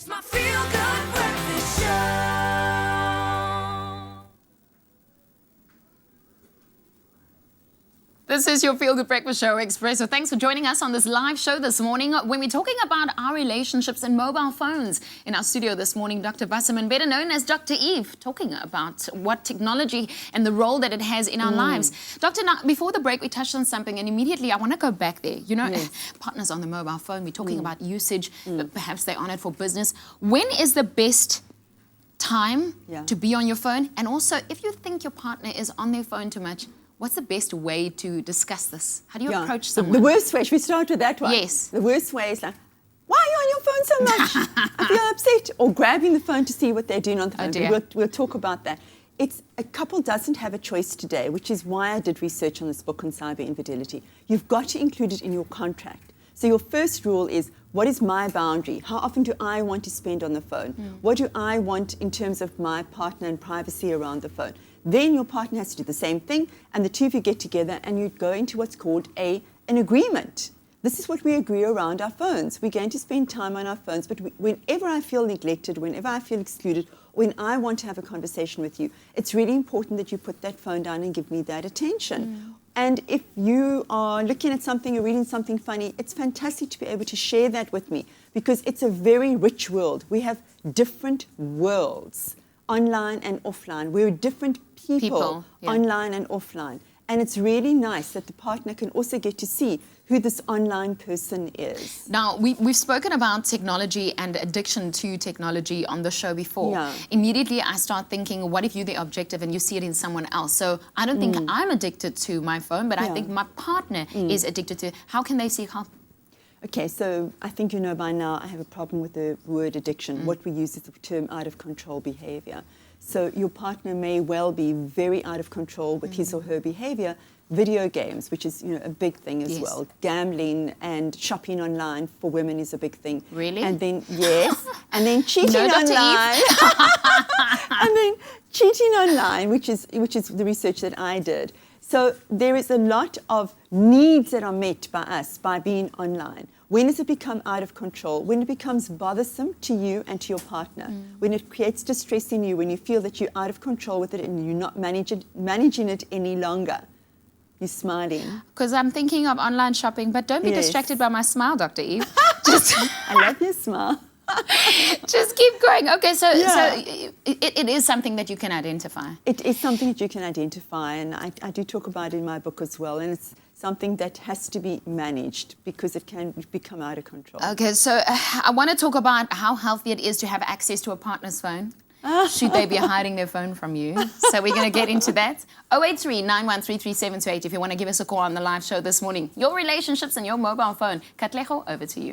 It's my feel-good breakfast show. This is your Feel Good Breakfast Show, Expresso. Thanks for joining us on this live show this morning when we're talking about our relationships and mobile phones. In our studio this morning, Dr. Wasserman, better known as Dr. Eve, talking about what technology and the role that it has in our lives. Doctor, now, before the break, we touched on something, and immediately I want to go back there. You know, partners on the mobile phone, we're talking about usage, but perhaps they're on it for business. When is the best time to be on your phone? And also, if you think your partner is on their phone too much, what's the best way to discuss this? How do you approach someone? The worst way, should we start with that one? Yes. The worst way is like, why are you on your phone so much? I feel upset. Or grabbing the phone to see what they're doing on the phone. Oh dear. We'll talk about that. A couple doesn't have a choice today, which is why I did research on this book on cyber infidelity. You've got to include it in your contract. So your first rule is, what is my boundary? How often do I want to spend on the phone? What do I want in terms of my partner and privacy around the phone? Then your partner has to do the same thing, and the two of you get together and you go into what's called an agreement. This is what we agree around our phones. We're going to spend time on our phones, but whenever I feel neglected, whenever I feel excluded, when I want to have a conversation with you, it's really important that you put that phone down and give me that attention. And if you are looking at something or reading something funny, it's fantastic to be able to share that with me, because it's a very rich world. We have different worlds, online and offline. We're different people online and offline. And it's really nice that the partner can also get to see who this online person is. Now, we've spoken about technology and addiction to technology on the show before. Immediately, I start thinking, what if you're the objective and you see it in someone else? So I don't think I'm addicted to my phone, but I think my partner is addicted to it. How can they seek help? Okay, so I think you know by now I have a problem with the word addiction. What we use is the term out of control behavior. So your partner may well be very out of control with his or her behavior. Video games, which is a big thing as well. Gambling and shopping online for women is a big thing. Really? And then and then cheating online. Eve. And then cheating online, which is the research that I did. So there is a lot of needs that are met by us by being online. When does it become out of control? When it becomes bothersome to you and to your partner. When it creates distress in you, when you feel that you're out of control with it and you're not managing it any longer. You're smiling. Because I'm thinking of online shopping, but don't be distracted by my smile, Dr. Eve. I love your smile. Just keep going. Okay, so it is something that you can identify. It is something that you can identify, and I do talk about it in my book as well, and it's something that has to be managed because it can become out of control. Okay, so I want to talk about how healthy it is to have access to a partner's phone. Should they be hiding their phone from you? So we're going to get into that. 083-913-3728 if you want to give us a call on the live show this morning. Your relationships and your mobile phone. Katlego, over to you.